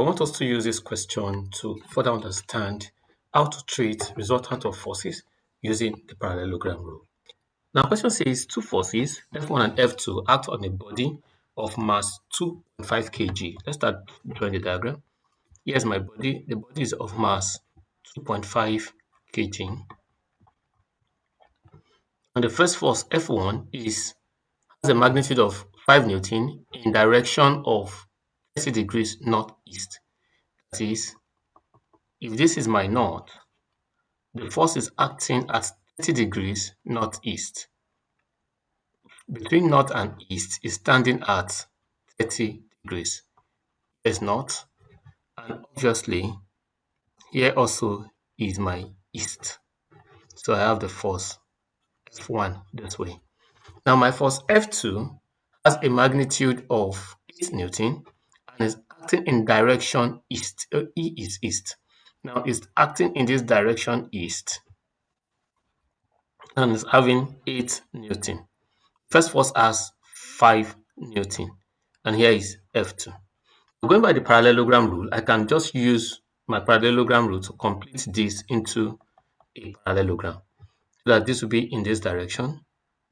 I want us to use this question to further understand how to treat resultant of forces using the parallelogram rule. Now, question says two forces, F1 and F2, act on a body of mass 2.5 kg. Let's start drawing the diagram. Here's my body. The body is of mass 2.5 kg. And the first force, F1, has a magnitude of 5 Newton in direction of 30 degrees northeast. That is, if this is my north, the force is acting at 30 degrees northeast. Between north and east is standing at 30 degrees. There's north, and obviously here also is my east. So I have the force F1 this way. Now my force F2 has a magnitude of 8 Newton and is acting in direction east. E is east. Now it's acting in this direction east and is having 8 Newton. First force has 5 Newton, and here is F2. Going by the parallelogram rule, I can just use my parallelogram rule to complete this into a parallelogram. So that this will be in this direction.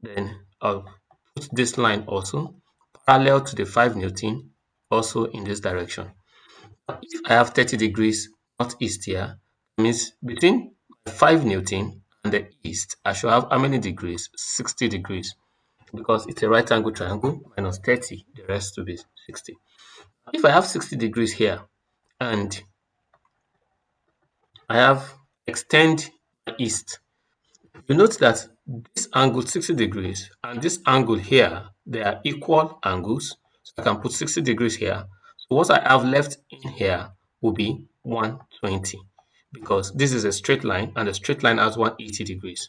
Then I'll put this line also parallel to the 5 Newton, also in this direction. If I have 30 degrees northeast here, that means between 5 Newton and the east, I should have how many degrees? 60 degrees. Because it's a right angle triangle, minus 30, the rest will be 60. If I have 60 degrees here and I have extend east, you note that this angle 60 degrees and this angle here, they are equal angles. So I can put 60 degrees here. So what I have left in here will be 120 because this is a straight line and the straight line has 180 degrees.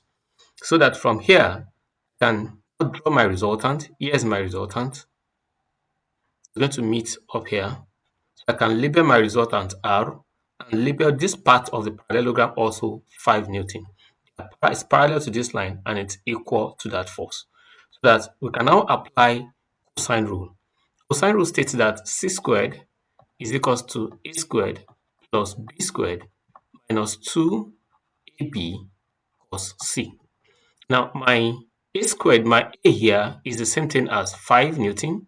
So that from here, I can draw my resultant. Here's my resultant. It's going to meet up here. So I can label my resultant R and label this part of the parallelogram also 5 Newton. It's parallel to this line and it's equal to that force. So that we can now apply cosine rule. Cosine rule states that c squared is equals to a squared plus b squared minus 2ab cos c. Now my a squared, my a here is the same thing as 5 Newton.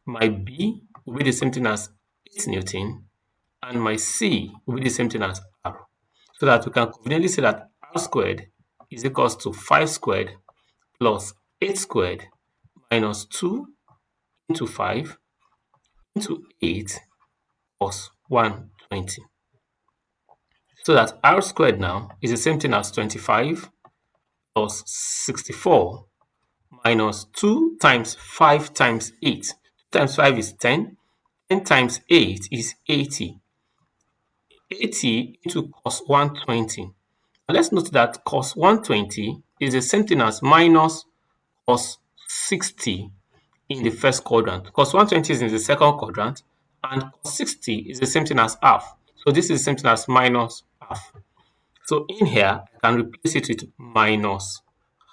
My b will be the same thing as 8 Newton. And my c will be the same thing as r. So that we can conveniently say that r squared is equals to 5 squared plus 8 squared minus 2 into 5 into 8 plus 120. So that r squared now is the same thing as 25 plus 64 minus 2 times 5 times 8. 2 times 5 is 10. 10 times 8 is 80. 80 into cos 120. Now let's note that cos 120 is the same thing as minus cos 60 in the first quadrant. Cos 120 is in the second quadrant, and cos 60 is the same thing as half. So this is the same thing as minus half. So in here, I can replace it with minus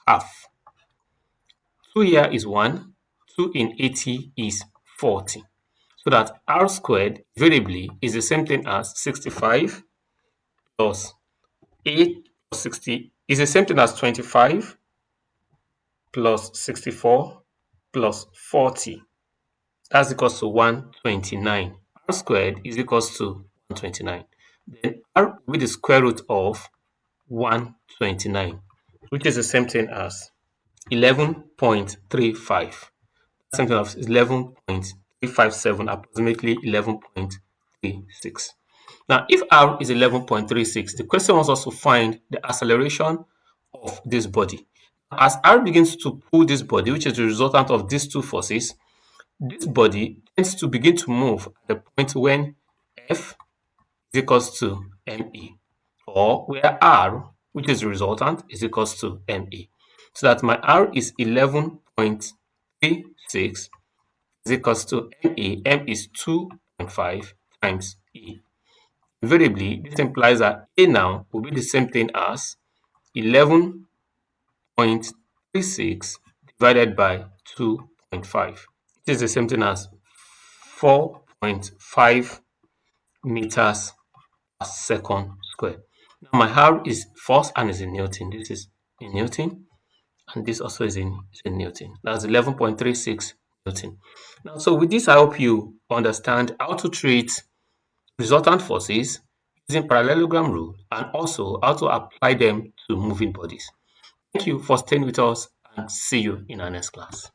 half. 2 here is 1. 2 in 80 is 40. So that r squared variably is the same thing as 65 plus 8 plus 60 is the same thing as 25 plus 64 plus 40. That's equals to 129. R squared is equals to 129. Then r will be the square root of 129, which is the same thing as 11.35. Same thing as 11.357, approximately 11.36. Now, if r is 11.36, the question wants us to find the acceleration of this body. As r begins to pull this body, which is the resultant of these two forces, this body tends to begin to move at the point when F is equals to ME, or where R, which is the resultant, is equals to ME. So that my R is 11.36 is equals to ME. M is 2.5 times E. Invariably, this implies that A now will be the same thing as 11.36 divided by 2.5. It is the same thing as 4.5 meters per second square. Now my R is force and is in Newton. This is in Newton, and this also is in Newton. That's 11.36 Newton. Now, so with this, I hope you understand how to treat resultant forces using parallelogram rule and also how to apply them to moving bodies. Thank you for staying with us and see you in our next class.